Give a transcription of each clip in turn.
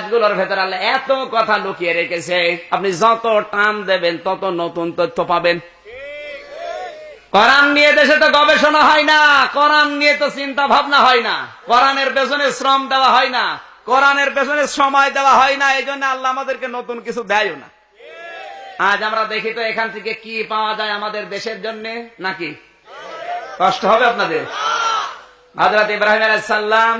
আয়াতগুলোর ভেতরে আল্লাহ এত কথা লুকিয়ে রেখেছে, আপনি যত টান দেবেন তত নতুন তথ্য পাবেন। কোরআন নিয়ে দেশে তো গবেষণা হয় না, কোরআন নিয়ে তো চিন্তা ভাবনা হয় না, কোরআনের পেছনে শ্রম দেওয়া হয় না, কোরআনের পেছনে সময় দেওয়া হয় না। এই জন্য আল্লাহ আমাদেরকে নতুন কিছু দেয়ও না। আজ আমরা দেখি তো এখান থেকে কি পাওয়া যায় আমাদের দেশের জন্য, নাকি কষ্ট হবে আপনাদের? হযরত ইব্রাহিম আলাইহিস সালাম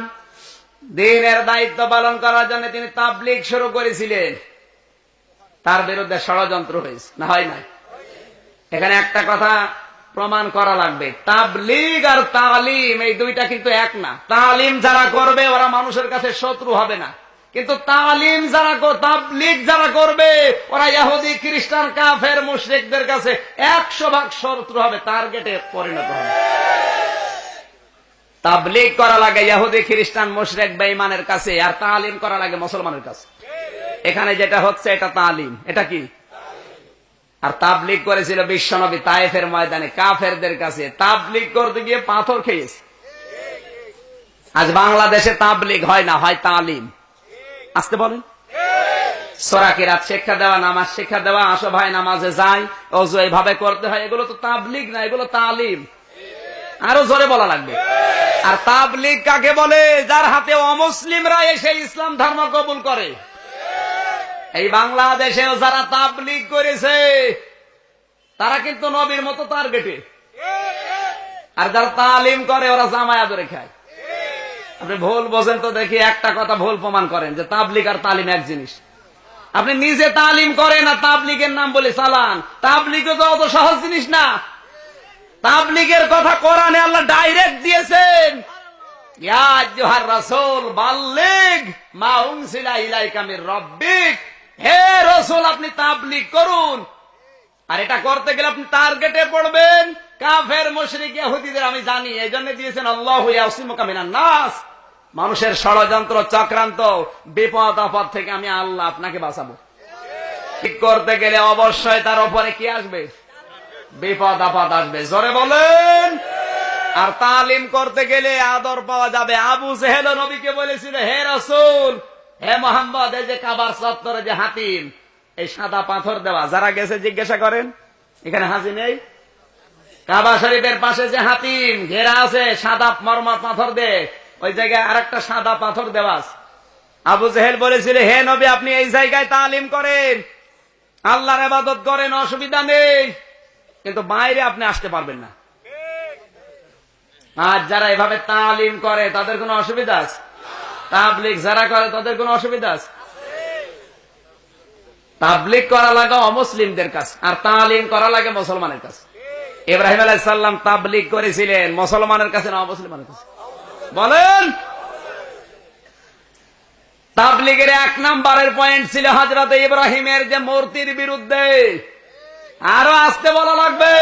দ্বীনের দায়িত্ব পালন করার জন্য তিনি তাবলীগ শুরু করেছিলেন। তার বিরুদ্ধে ষড়যন্ত্র হয়েছে, না হয় না? এখানে একটা কথা প্রমাণ করা লাগবে, তাবলীগ আর তালিম এই দুইটা কিন্তু এক না। তালিম যারা করবে ওরা মানুষের কাছে শত্রু হবে না, কিন্তু তালিম যারা তাবলীগ যারা করবে ওরা ইহুদি খ্রিস্টান কাফের মুশরিকদের কাছে 100% শত্রু হবে, টার্গেটে পরিণত হবে। তাবলীগ করা লাগে ইহুদি খ্রিস্টান মুশরিক বেঈমানের কাছে, আর তালিম করা লাগে মুসলমানের কাছে। এখানে যেটা হচ্ছে এটা তালিম, এটা কি? আর তাবলীগ করেছিল বিশ্বনবী তায়েফের ময়দানে কাফেরদের কাছে, তাবলীগ করতে গিয়ে পাথর খেয়েছে। আজ বাংলাদেশে তাবলীগ হয় না, হয় তালিম। আসতে বলেন, সূরা কিরাত শিক্ষা দেওয়া, নামাজ শিক্ষা দেওয়া, আসো ভাই নামাজে যাই, ওযু এইভাবে করতে হয়, এগুলো তো তাবলীগ না, এগুলো তালিম। আরো জোরে বলা লাগবে। আর তাবলীগ কাকে বলে? যার হাতে অমুসলিমরা এসে ইসলাম ধর্ম কবুল করে। এই বাংলাদেশেও যারা তাবলীগ করেছে তারা কিন্তু নবীর মতো টার্গেটে, আর যারা তালিম করে ওরা জামায়া ধরে খায়। আপনি ভুল বোঝেন তো দেখি, একটা কথা ভুল প্রমাণ করেন যে তাবলীগ আর তালিম এক জিনিস। আপনি নিজে তালিম করেন আর তাবলীগের নাম বলে চালান, তাবলীগও তো অত সহজ জিনিস না। তাবলীগের কথা কোরআনে আল্লাহ ডাইরেক্ট দিয়েছেন, ইয়া আইয়ুহার রাসূল বাল্লিগ মা উনজিলা ইলাইকা মির রাব্বিক, হে রাসূল আপনি তাবলীগ করুন। আর এটা করতে গেলে আপনি টার্গেটে পড়বেন কাফের মুশরিক ইহুদিদের, আমি জানি। এই জন্য দিয়েছেন আল্লাহু ইয়াসিমুকা মিনান নাস, মানুষের ষড়যন্ত্র চক্রান্ত বিপদ আপদ থেকে আমি আল্লাহ আপনাকে বাঁচাবো। ঠিক করতে গেলে অবশ্যই তার উপরে কি আসবে? বিপদ আপদ আসবে, জোরে বলেন। আর তালিম করতে গেলে আদর পাওয়া যাবে। আবু জেহেল নবীকে বলেছিল, হে রাসূল, হে মুহাম্মদ, এই যে কাবার চত্বরে যে হাতিম, এই সাদা পাথর দেওয়া, যারা গেছে জিজ্ঞাসা করেন, এখানে হাজি নেই? কাবা শরীফের পাশে যে হাতিম ঘেরা আছে সাদা মরমর পাথর দিয়ে, ওই জায়গায় আরেকটা সাদা পাথর দেওয়া আছে। আবু জেহেল বলেছিল, হে নবী আপনি এই জায়গায় তালিম করেন, আল্লাহর ইবাদত করেন, অসুবিধা নেই, কিন্তু বাইরে আপনি আসতে পারবেন না। আজ যারা এভাবে তালিম করে তাদের কোনো অসুবিধা আছে? তাবলীগ যারা করে তাদের কোনো অসুবিধা আছে? তাবলীগ করা লাগে অমুসলিমদের কাছে, আর তালিম করা লাগে মুসলমানের কাছে। ইব্রাহিম আলাইহিস সালাম তাবলীগ করেছিলেন মুসলমানের কাছে না অমুসলিমের কাছে? বলেন। তাবলীগের 1 নম্বরের পয়েন্ট ছিল হযরত ইব্রাহিমের যে মূর্তির বিরুদ্ধে। আরো আসতে বলা লাগবে।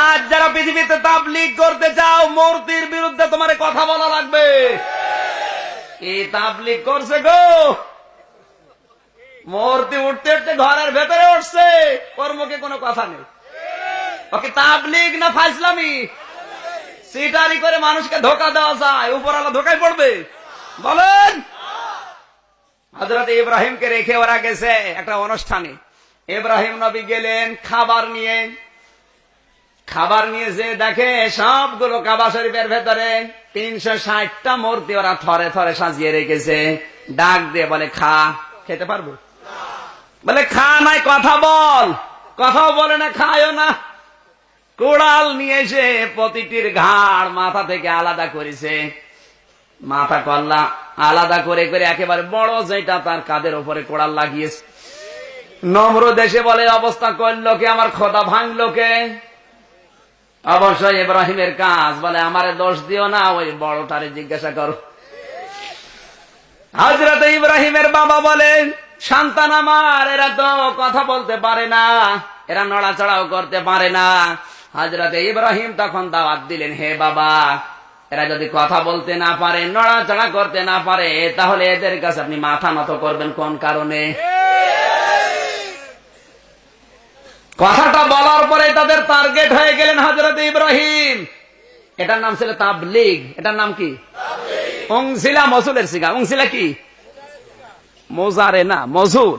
আজ যারা পৃথিবীতে তাবলীগ করতে চাও, মূর্তির বিরুদ্ধে তোমার কথা বলা লাগবে। এই তাবলীগ করছে গো, মূর্তি উঠতে উঠতে ঘরের ভেতরে উঠছে, ওর মুখে কোনো কথা নেই। ওকে তাবলীগ না ফাজলামি? সিটারি করে মানুষকে ধোকা দেওয়া যায়, উপরওয়ালা ধোকায় পড়বে? বলেন। হযরত ইব্রাহিমকে রেখে ওরা গেছে একটা অনুষ্ঠানে। ইব্রাহিম নবী গেলেন খাবার নিয়ে যে দেখে সবগুলো কাবা শরীফের ভেতরে 360টা মূর্তি ওরা থরে থরে সাজিয়ে রেখেছে। ডাক দিয়ে বলে, খা। খেতে পারবো? বলে, খা নাই, কথা বল। কথাও বলে না, খায়ও না। কোড়াল নিয়ে এসে প্রতিটির ঘাড় মাথা থেকে আলাদা করেছে, মাথা কল্লা আলাদা করে করে একেবারে বড় যেটা তার কাঁধের উপরে কোড়াল লাগিয়েছে। নমরুদ এসে বলে, অবস্থা করলো কে, আমার খোদা ভাঙলো কে? অবশ্যই ইব্রাহিমের কাজ। বলে, আমারে দোষ দিও না, ওই বড়টারে জিজ্ঞাসা করো। হযরত ইব্রাহিমের বাবা বলেন, সন্তান আমার, এরা তো কথা বলতে পারে না, এরা নড়াচড়াও করতে পারে না। হযরত ইব্রাহিম তখন দাওয়াত দিলেন, হে বাবা, এরা যদি কথা বলতে না পারে, নড়াচড়া করতে না পারে, তাহলে এদের কাছে আপনি মাথা নত করবেন কোন কারণে? কথাটা বলার পরে তাদের টার্গেট হয়ে গেলেন হযরত ইব্রাহিম। এটার নাম ছিল তাবলীগ। এটার নাম কি? উনজিলা, মসুলের সিগা। উনজিলা কি? মোজারে না, মজুর।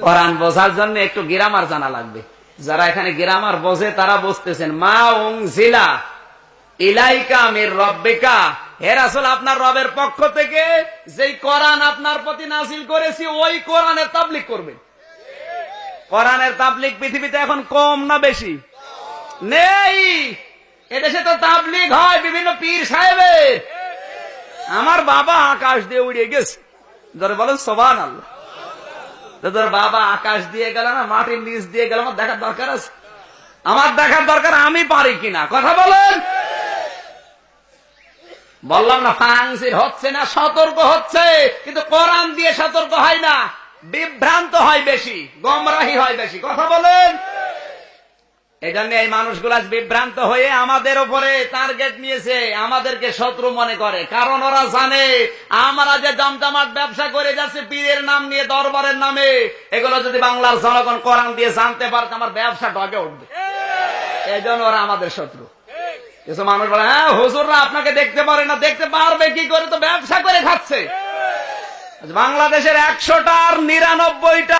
কোরআন বোঝার জন্য একটু গ্রামার জানা লাগবে। যারা এখানে গ্রামার বোঝে তারা বুঝতেছেন। মা উনজিলা ইলাইকা মির রব্বিকা, হে রাসূল আপনার রবের পক্ষ থেকে যেই কোরআন আপনার প্রতি নাযিল করেছি ওই কোরআনের তাবলীগ করবেন। কোরআনের তাবলীগ পৃথিবীতে এখন কম না বেশি? নেই। এদেশে তো তাবলীগ হয় বিভিন্ন পীর সাহেবের। আমার বাবা আকাশ দিয়ে উড়ে গেছে, ধরে বলেন সুবহানাল্লাহ। তোর বাবা আকাশ দিয়ে গেল না, মাটির নিচ দিয়ে গেল, আমার দেখার দরকার আছে? আমার দেখার দরকার আমি পারি কিনা, কথা বলেন। বললাম না ফাংসির হচ্ছে না, সতর্ক হচ্ছে, কিন্তু কোরআন দিয়ে সতর্ক হয় না, বিভ্রান্ত হয় বেশি, গোমরাহি হয় বেশি, কথা বলেন। এই জন্য এই মানুষগুলা বিভ্রান্ত হয়ে আমাদের উপরে টার্গেট নিয়েছে, আমাদেরকে শত্রু মনে করে। কারণ ওরা জানে আমরা যে জমজমাট ব্যবসা করে যাচ্ছে পীরের নাম নিয়ে, দরবারের নামে, এগুলো যদি বাংলার জনগণ কোরআন দিয়ে জানতে পারে আমার ব্যবসা ডগে উঠবে। এই জন্য ওরা আমাদের শত্রু। কিছু মানুষ বলে হ্যাঁ হুজুররা আপনাকে দেখতে পারে না, দেখতে পারবে কি করে, তো ব্যবসা করে খাচ্ছে। বাংলাদেশের 100টার 99টা